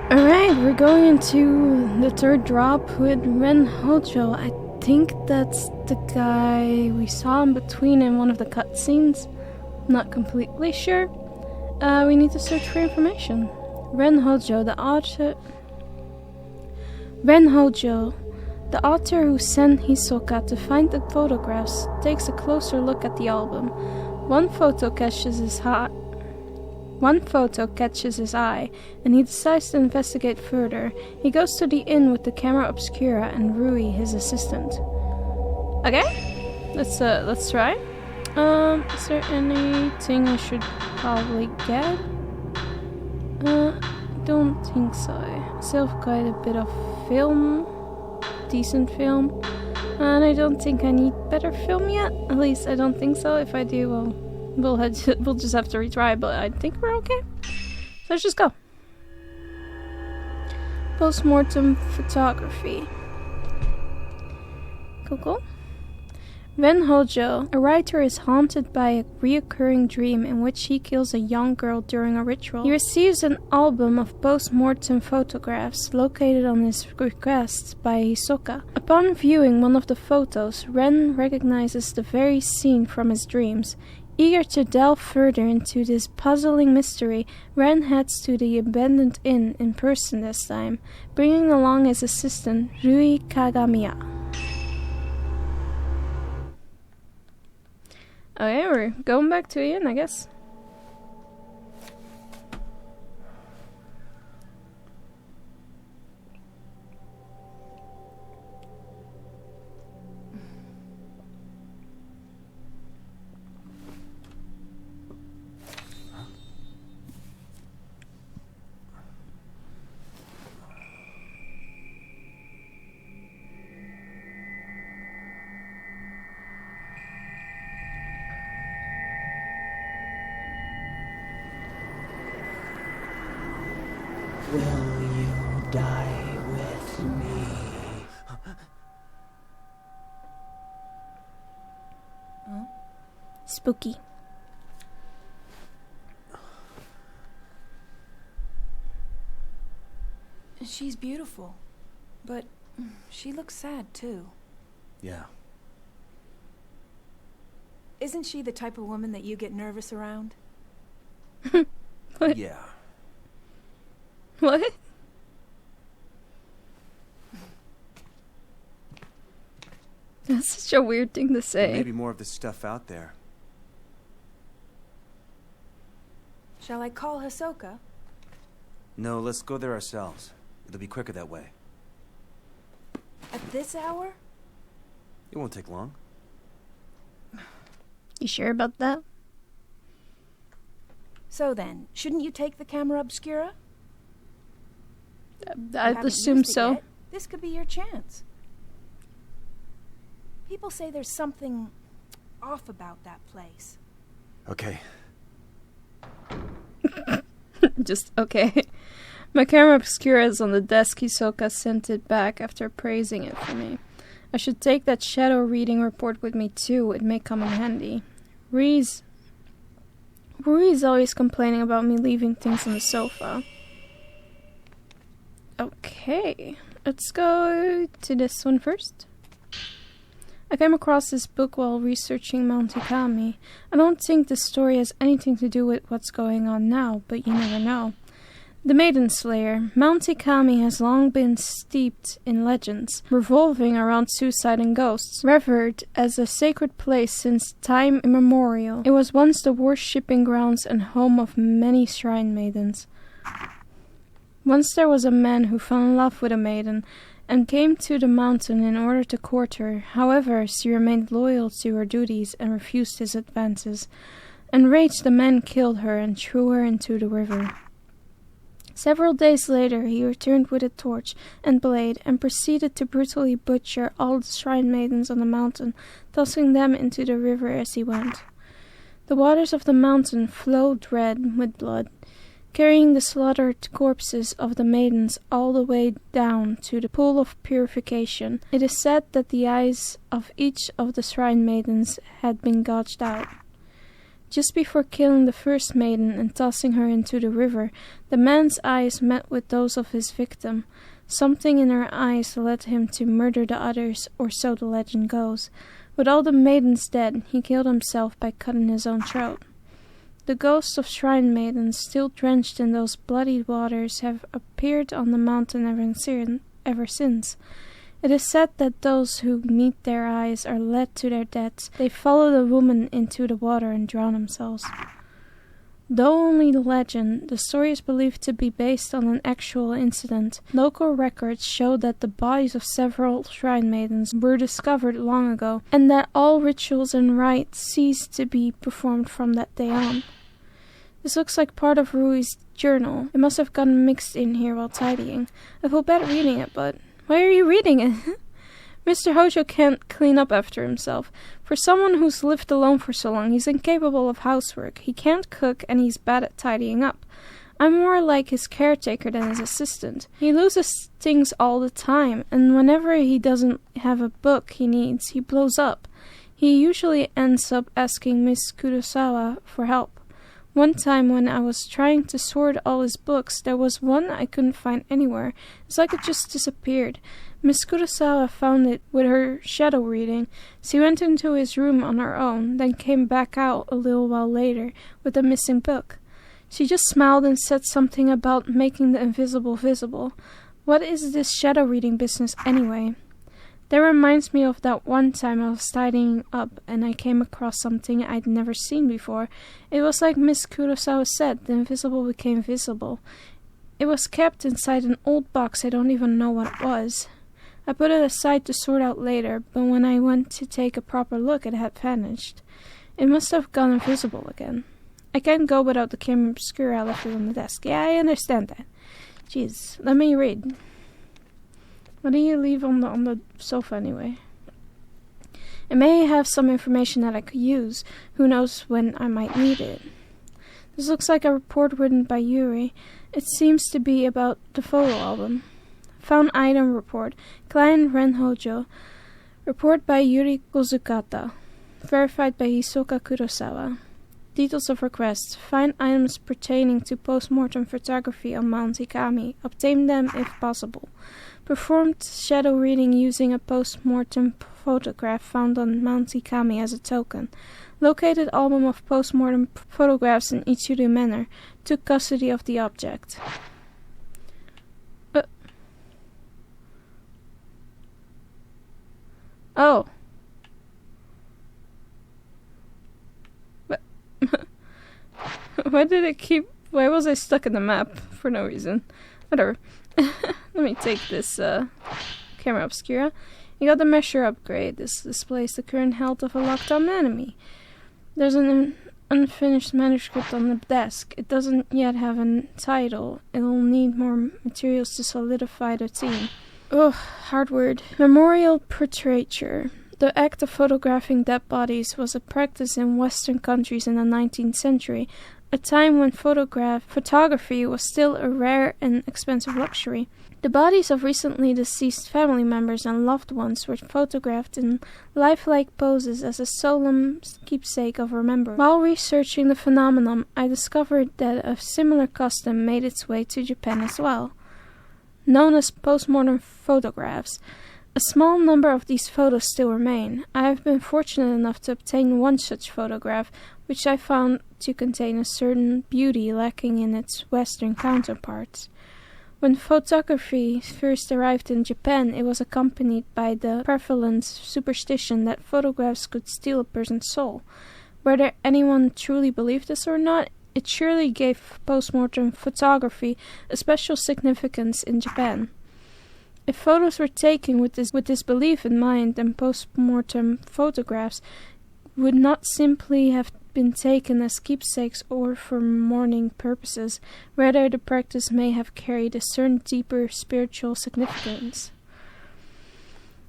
Alright, we're going into the third drop with Ren Hojo. I think that's the guy we saw in between in one of the cutscenes. Not completely sure. We need to search for information. Ren Hojo, the author who sent Hisoka to find the photographs, takes a closer look at the album. One photo catches his eye, and he decides to investigate further. He goes to the inn with the camera obscura and Rui, his assistant. Okay, let's try. Is there anything I should probably get? Don't think so. I still have quite a bit of film, decent film, and I don't think I need better film yet. At least I don't think so. If I do, well, we'll just have to retry, but I think we're okay. So let's just go. Post-mortem photography. Cool. Ren Hojo, a writer, is haunted by a reoccurring dream in which he kills a young girl during a ritual. He receives an album of post-mortem photographs located on his request by Hisoka. Upon viewing one of the photos, Ren recognizes the very scene from his dreams. Eager to delve further into this puzzling mystery, Ren heads to the abandoned inn in person this time, bringing along his assistant, Rui Kagamiya. Okay, we're going back to Ian, I guess. Will you die with me? Huh? Spooky. She's beautiful, but she looks sad too. Yeah. Isn't she the type of woman that you get nervous around? What? Yeah. What? That's such a weird thing to say. There may be more of this stuff out there. Shall I call Hisoka? No, let's go there ourselves. It'll be quicker that way. At this hour? It won't take long. You sure about that? So then, shouldn't you take the camera obscura? I'd assume so. Yet. This could be your chance. People say there's something off about that place. Okay. Just okay. My camera obscura is on the desk. Hisoka sent it back after praising it for me. I should take that shadow reading report with me too. It may come in handy. Rui's always complaining about me leaving things on the sofa. Okay, let's go to this one first. I came across this book while researching Mount Ikami. I don't think the story has anything to do with what's going on now, but you never know. The Maiden Slayer, Mount Ikami has long been steeped in legends, revolving around suicide and ghosts. Revered as a sacred place since time immemorial, it was once the worshipping grounds and home of many shrine maidens. Once there was a man who fell in love with a maiden and came to the mountain in order to court her. However, she remained loyal to her duties and refused his advances. Enraged, the man killed her and threw her into the river. Several days later, he returned with a torch and blade and proceeded to brutally butcher all the shrine maidens on the mountain, tossing them into the river as he went. The waters of the mountain flowed red with blood, carrying the slaughtered corpses of the maidens all the way down to the pool of purification. It is said that the eyes of each of the shrine maidens had been gouged out. Just before killing the first maiden and tossing her into the river, the man's eyes met with those of his victim. Something in her eyes led him to murder the others, or so the legend goes. With all the maidens dead, he killed himself by cutting his own throat. The ghosts of shrine maidens, still drenched in those bloody waters, have appeared on the mountain ever since. It is said that those who meet their eyes are led to their deaths. They follow the woman into the water and drown themselves. Though only the legend, the story is believed to be based on an actual incident. Local records show that the bodies of several shrine maidens were discovered long ago, and that all rituals and rites ceased to be performed from that day on. This looks like part of Rui's journal. It must have gotten mixed in here while tidying. I feel bad reading it, but why are you reading it? Mr. Hojo can't clean up after himself. For someone who's lived alone for so long, he's incapable of housework. He can't cook, and he's bad at tidying up. I'm more like his caretaker than his assistant. He loses things all the time, and whenever he doesn't have a book he needs, he blows up. He usually ends up asking Miss Kurosawa for help. One time when I was trying to sort all his books, there was one I couldn't find anywhere. It's like it just disappeared. Miss Kurosawa found it with her shadow reading. She went into his room on her own, then came back out a little while later with the missing book. She just smiled and said something about making the invisible visible. What is this shadow reading business anyway? That reminds me of that one time I was tidying up and I came across something I'd never seen before. It was like Miss Kurosawa said, the invisible became visible. It was kept inside an old box. I don't even know what it was. I put it aside to sort out later, but when I went to take a proper look, it had vanished. It must have gone invisible again. I can't go without the camera obscura. I left it on the desk. Yeah, I understand that. Jeez, let me read. What do you leave on the sofa anyway? It may have some information that I could use. Who knows when I might need it. This looks like a report written by Yuri. It seems to be about the photo album. Found item report. Client Ren Hojo. Report by Yuri Kozukata. Verified by Hisoka Kurosawa. Details of requests. Find items pertaining to post-mortem photography on Mount Hikami. Obtain them if possible. Performed shadow reading using a post-mortem photograph found on Mount Hikami as a token. Located album of post-mortem photographs in Ichiru Manor. Took custody of the object. Oh. Why was I stuck in the map for no reason? Whatever. Let me take this camera obscura. You got the measure upgrade. This displays the current health of a locked down enemy. There's an unfinished manuscript on the desk. It doesn't yet have a title. It'll need more materials to solidify the theme. Ugh, hard word. Memorial portraiture. The act of photographing dead bodies was a practice in Western countries in the 19th century, a time when photography was still a rare and expensive luxury. The bodies of recently deceased family members and loved ones were photographed in lifelike poses as a solemn keepsake of remembrance. While researching the phenomenon, I discovered that a similar custom made its way to Japan as well, known as postmortem photographs. A small number of these photos still remain. I have been fortunate enough to obtain one such photograph, which I found to contain a certain beauty lacking in its Western counterparts. When photography first arrived in Japan, it was accompanied by the prevalent superstition that photographs could steal a person's soul. Whether anyone truly believed this or not, it surely gave postmortem photography a special significance in Japan. If photos were taken with this belief in mind, then post-mortem photographs would not simply have been taken as keepsakes or for mourning purposes. Rather, the practice may have carried a certain deeper spiritual significance.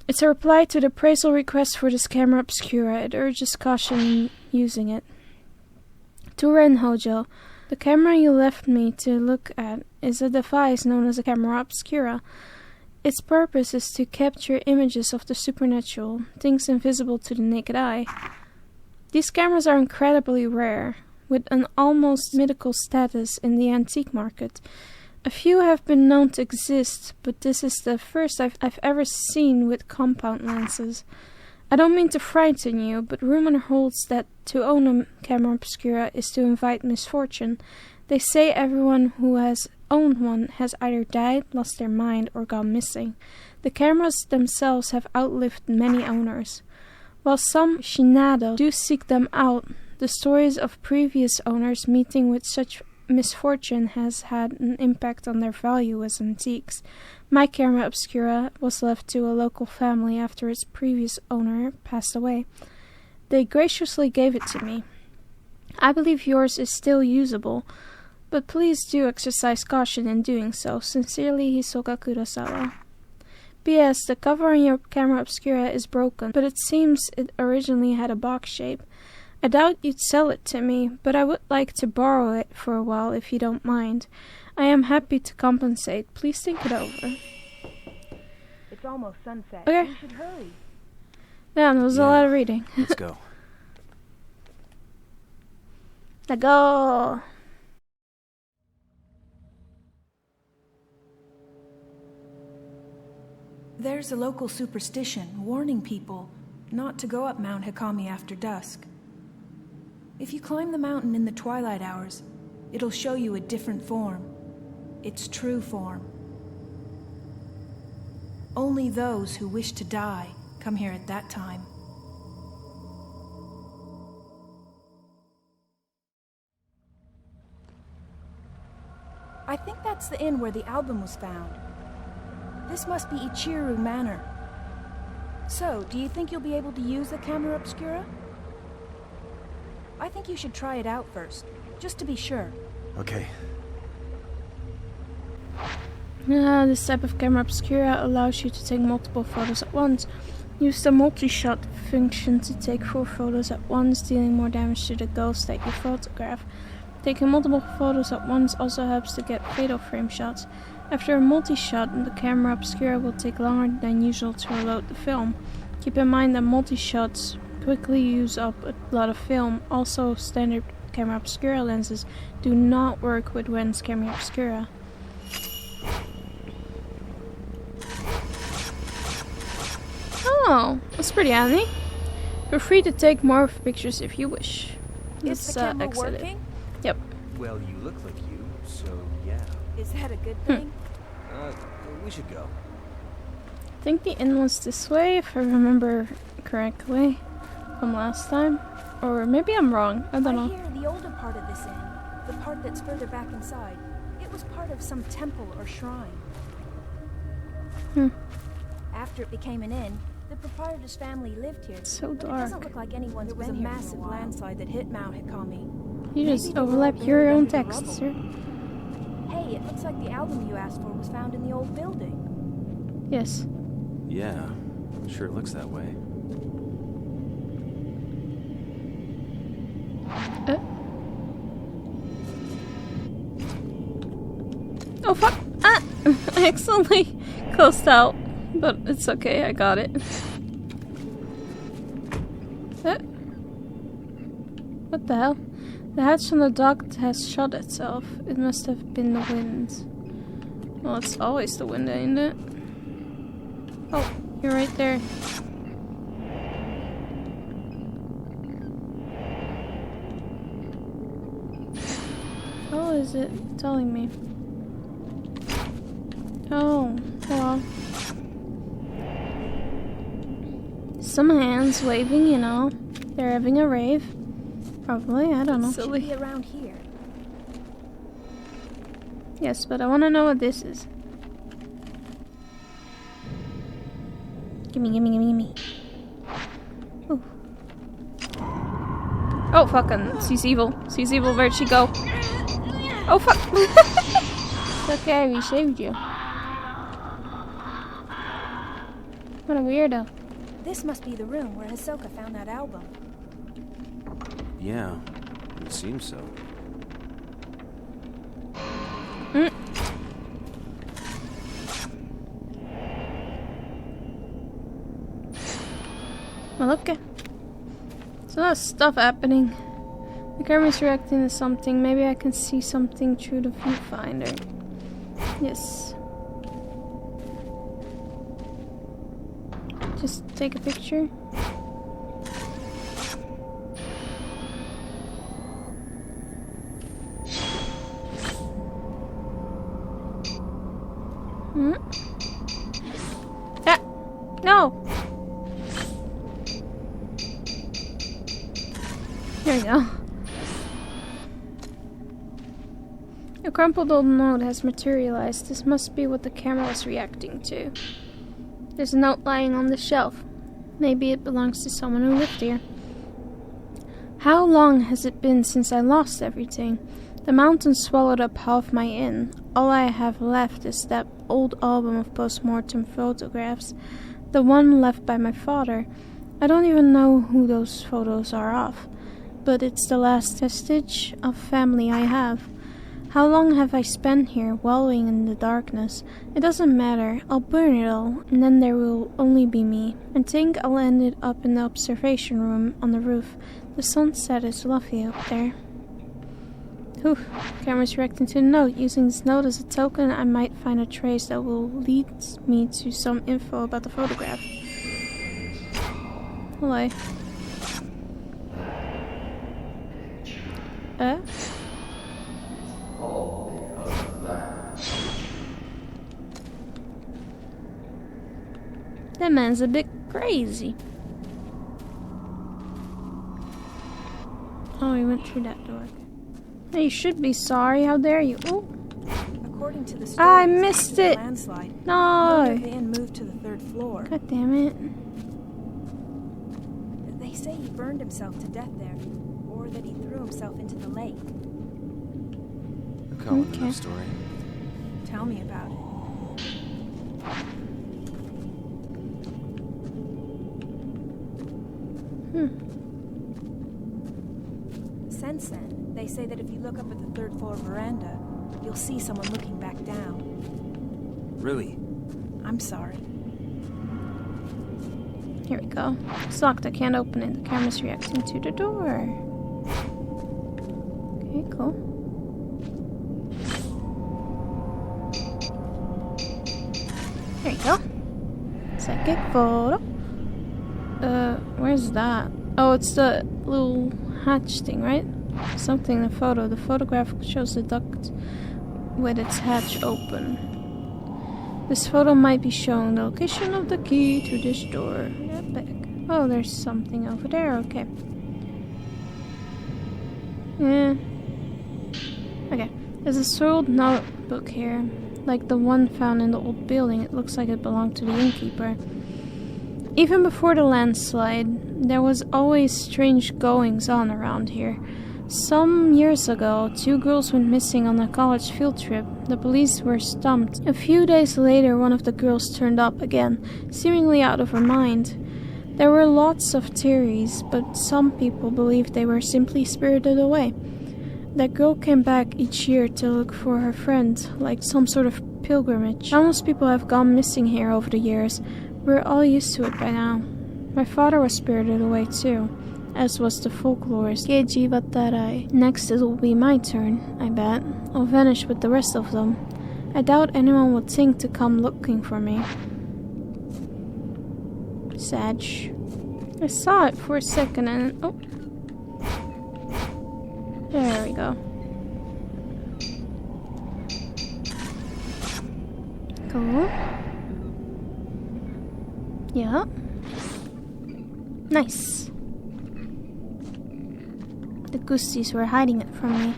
It's a reply to the appraisal request for this camera obscura. It urges caution in using it. To Ren Hojo, the camera you left me to look at is a device known as a camera obscura. Its purpose is to capture images of the supernatural, things invisible to the naked eye. These cameras are incredibly rare, with an almost mythical status in the antique market. A few have been known to exist, but this is the first I've ever seen with compound lenses. I don't mean to frighten you, but rumor holds that to own a camera obscura is to invite misfortune. They say everyone who has owned one has either died, lost their mind, or gone missing. The cameras themselves have outlived many owners. While some aficionados do seek them out, the stories of previous owners meeting with such misfortune has had an impact on their value as antiques. My camera obscura was left to a local family after its previous owner passed away. They graciously gave it to me. I believe yours is still usable, but please do exercise caution in doing so. Sincerely, Hisoka Kurosawa. P.S. The cover on your camera obscura is broken, but it seems it originally had a box shape. I doubt you'd sell it to me, but I would like to borrow it for a while if you don't mind. I am happy to compensate. Please think it over. It's almost sunset. Okay. You should hurry. Yeah, there was a lot of reading. Let's go. Let's go! There's a local superstition warning people not to go up Mount Hikami after dusk. If you climb the mountain in the twilight hours, it'll show you a different form. Its true form. Only those who wish to die come here at that time. I think that's the inn where the album was found. This must be Ichiru Manor. So, do you think you'll be able to use the camera obscura? I think you should try it out first, just to be sure. Okay. This type of camera obscura allows you to take multiple photos at once. Use the multi-shot function to take 4 photos at once, dealing more damage to the ghost that you photograph. Taking multiple photos at once also helps to get fatal frame shots. After a multi-shot, the camera obscura will take longer than usual to reload the film. Keep in mind that multi-shots quickly use up a lot of film. Also, standard camera obscura lenses do not work with Ren's camera obscura. Oh, that's pretty handy. Feel free to take more pictures if you wish. Is the camera exit it. working? Yep. Well, you look like you, so yeah. Is that a good thing? We should go. I think the inn was this way, if I remember correctly, from last time. Or maybe I'm wrong. I don't know. I hear the older part of this inn, the part that's further back inside, it was part of some temple or shrine. After it became an inn, the proprietor's family lived here. It's so But it dark. doesn't look like anyone's been here. There was a massive landslide that hit Mount Hikami. You just Maybe they were overlap all your buried own under the text, rubble. sir. Hey, it looks like the album you asked for was found in the old building. Yes. Yeah, sure looks that way. Oh fuck! Ah! I accidentally closed out, but it's okay, I got it. What the hell? The hatch on the dock has shut itself. It must have been the wind. Well, it's always the wind, ain't it? Oh, you're right there. How is it telling me? Oh, well. Some hands waving, you know. They're having a rave. Probably, I don't know. It should be around here. Yes, but I want to know what this is. Gimme, gimme, gimme, gimme. Ooh. Oh, fucking, she's evil. She's evil, where'd she go? Oh, fuck. It's okay, we saved you. What a weirdo. This must be the room where Hisoka found that album. Yeah, it seems so. Well, okay. a lot of stuff happening. The camera's reacting to something. Maybe I can see something through the viewfinder. Yes. Just take a picture. Hmm? Ah! No! There we go. A crumpled old note has materialized. This must be what the camera was reacting to. There's a note lying on the shelf. Maybe it belongs to someone who lived here. How long has it been since I lost everything? The mountain swallowed up half my inn. All I have left is that old album of post-mortem photographs, the one left by my father. I don't even know who those photos are of, but it's the last vestige of family I have. How long have I spent here, wallowing in the darkness? It doesn't matter. I'll burn it all, and then there will only be me. I think I'll end it up in the observation room on the roof. The sunset is lovely up there. Whew. Camera's reacting to the note. Using this note as a token, I might find a trace that will lead me to some info about the photograph. Hello. That man's a bit crazy. Oh, he went through that door. Hey, you should be sorry. How dare you? Oh. According to the story, I missed it. Landslide. No. The inn moved to the 3rd floor. God damn it. They say he burned himself to death there, or that he threw himself into the lake. A common enough story. Tell me about it. Since then, they say that if you look up at the 3rd floor veranda, you'll see someone looking back down. Really? I'm sorry. Here we go. It's locked. I can't open it. The camera's reacting to the door. Okay, cool. There you go. Psychic photo. Where's that? Oh, it's the little hatch thing, right? Something in the photo. The photograph shows the duct with its hatch open. This photo might be showing the location of the key to this door. Epic. Oh, there's something over there. Okay. Yeah. Okay. There's a soiled notebook here. Like the one found in the old building. It looks like it belonged to the innkeeper. Even before the landslide, there was always strange goings-on around here. Some years ago, 2 girls went missing on a college field trip. The police were stumped. A few days later, one of the girls turned up again, seemingly out of her mind. There were lots of theories, but some people believed they were simply spirited away. That girl came back each year to look for her friend, like some sort of pilgrimage. Countless people have gone missing here over the years. We're all used to it by now. My father was spirited away too, as was the folklorist Geji Watarai. Next it'll be my turn, I bet. I'll vanish with the rest of them. I doubt anyone would think to come looking for me. Sag. I saw it for a second and... oh. There we go. Cool. Yeah. Nice. The goosies were hiding it from me.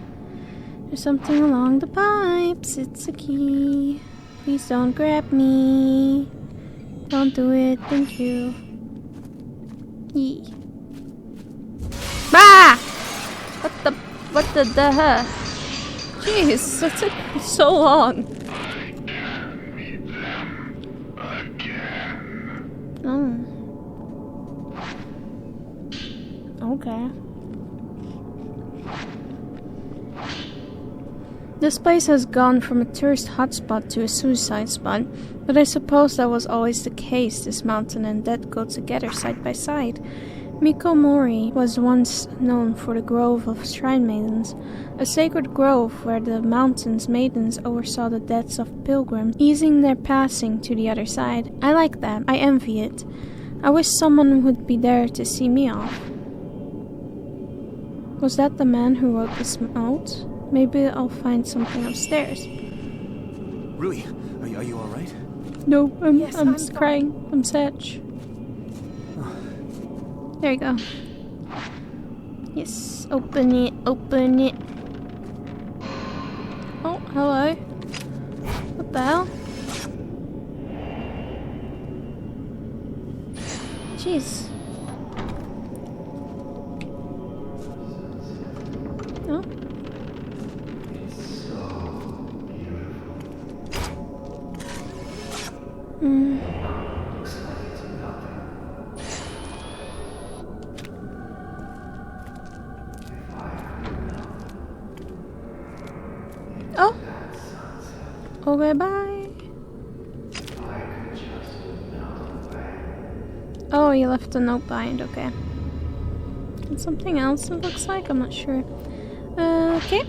There's something along the pipes. It's a key. Please don't grab me. Don't do it. Thank you. Yee. Ah! What the heck? Jeez, that took so long. Okay. This place has gone from a tourist hotspot to a suicide spot, but I suppose that was always the case. This mountain and that go together side by side. Mikomori was once known for the grove of shrine maidens, a sacred grove where the mountain's maidens oversaw the deaths of pilgrims, easing their passing to the other side. I like that. I envy it. I wish someone would be there to see me off. Was that the man who wrote this note? Maybe I'll find something upstairs. Rui, are you alright? No, I'm fine. crying. I'm sad. There you go. Yes, open it, open it. Oh, hello. What the hell? Jeez. Oh. Oh. Okay, bye. Oh, you left a note behind, okay. And something else, it looks like, I'm not sure. Okay.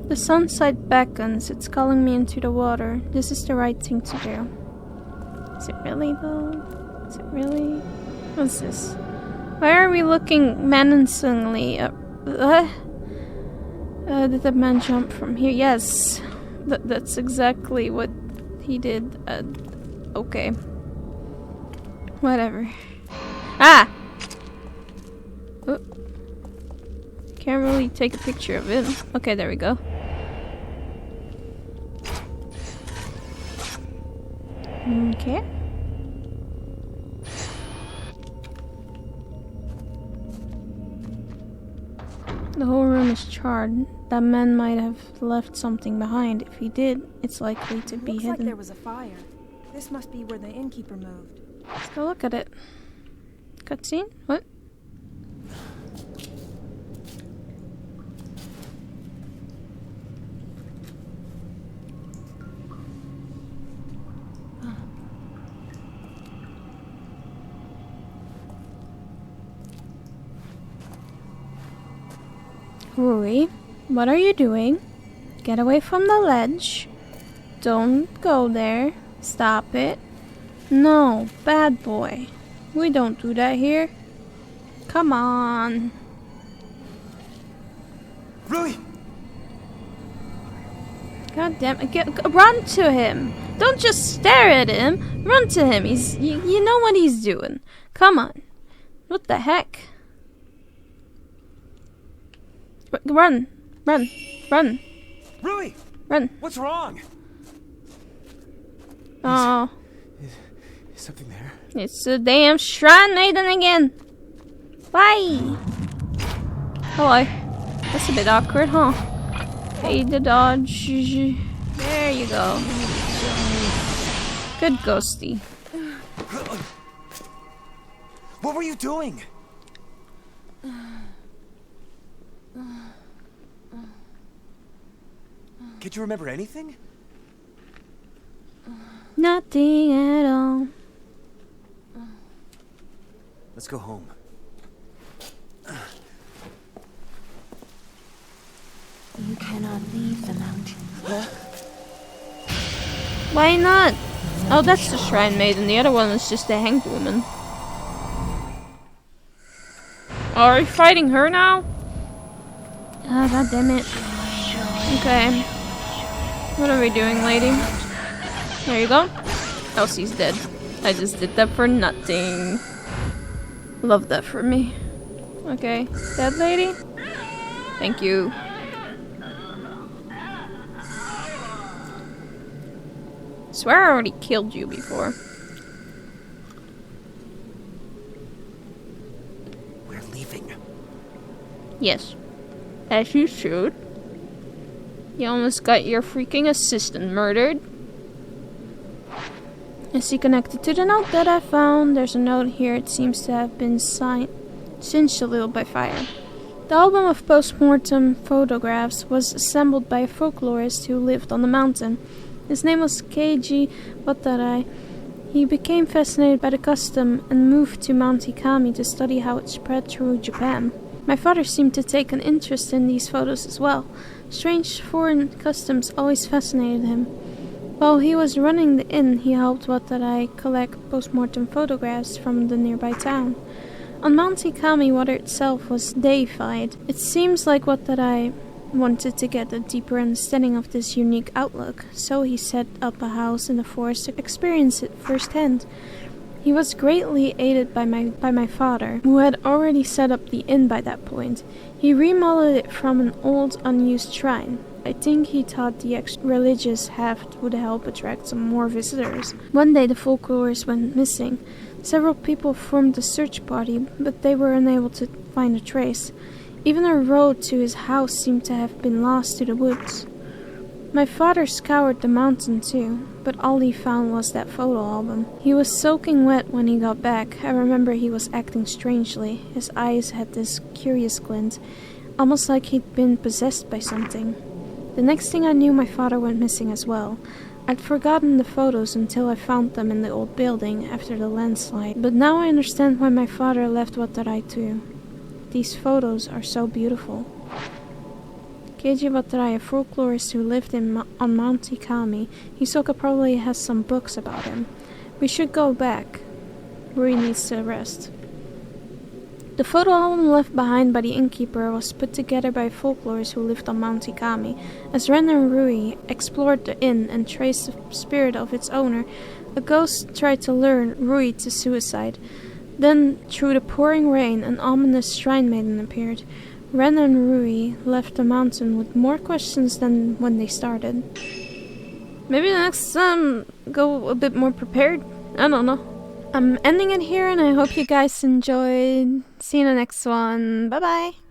The sunside beckons, it's calling me into the water. This is the right thing to do. Is it really, though? Is it really? What's this? Why are we looking menacingly up? Did the man jump from here? Yes. That's exactly what he did. Okay. Whatever. Ah! Oh. Can't really take a picture of it. Okay, there we go. Okay. The whole room is charred. That man might have left something behind. If he did, it's likely to be Looks hidden. like there was a fire. This must be where the innkeeper moved. Let's go look at it. Cutscene? What? Rui, what are you doing? Get away from the ledge. Don't go there. Stop it. No, bad boy. We don't do that here. Come on. Rui! God damn it. Run to him. Don't just stare at him. Run to him. You know what he's doing. Come on. What the heck? Run. Run. Run. Rui! Run. What's wrong? Oh. Is something there? It's a damn shrine maiden again. Bye. Hello. That's a bit awkward, huh? Hey, the dodge. There you go. Good ghosty. What were you doing? Can't you remember anything? Nothing at all. Let's go home. You cannot leave the mountain. Why not? Oh, that's the shrine maiden. The other one is just a hanged woman. Oh, are you fighting her now? Ah, god damn it. Okay. What are we doing, lady? There you go. Elsie's dead. I just did that for nothing. Love that for me. Okay. Dead lady? Thank you. Swear I already killed you before. We're leaving. Yes. As you should. You almost got your freaking assistant murdered. Is he connected to the note that I found? There's a note here. It seems to have been singed a little by fire. The album of post-mortem photographs was assembled by a folklorist who lived on the mountain. His name was Keiji Watarai. He became fascinated by the custom and moved to Mount Ikami to study how it spread through Japan. My father seemed to take an interest in these photos as well. Strange foreign customs always fascinated him. While he was running the inn, he helped Watarai collect post-mortem photographs from the nearby town. On Mount Ikami, water itself was deified. It seems like Watarai wanted to get a deeper understanding of this unique outlook, so he set up a house in the forest to experience it firsthand. He was greatly aided by my father, who had already set up the inn by that point. He remodeled it from an old, unused shrine. I think he thought the extra religious heft would help attract some more visitors. One day the folklorists went missing. Several people formed a search party, but they were unable to find a trace. Even a road to his house seemed to have been lost to the woods. My father scoured the mountain too, but all he found was that photo album. He was soaking wet when he got back. I remember he was acting strangely. His eyes had this curious glint, almost like he'd been possessed by something. The next thing I knew, my father went missing as well. I'd forgotten the photos until I found them in the old building after the landslide, but now I understand why my father left Watarai too. These photos are so beautiful. Keiji Watarai, a folklorist who lived on Mount Ikami. Hisoka probably has some books about him. We should go back. Rui needs to rest. The photo album left behind by the innkeeper was put together by folklorists who lived on Mount Ikami. As Ren and Rui explored the inn and traced the spirit of its owner, a ghost tried to lure Rui to suicide. Then, through the pouring rain, an ominous shrine maiden appeared. Ren and Rui left the mountain with more questions than when they started. Maybe next time go a bit more prepared? I don't know. I'm ending it here and I hope you guys enjoyed. See you in the next one. Bye bye.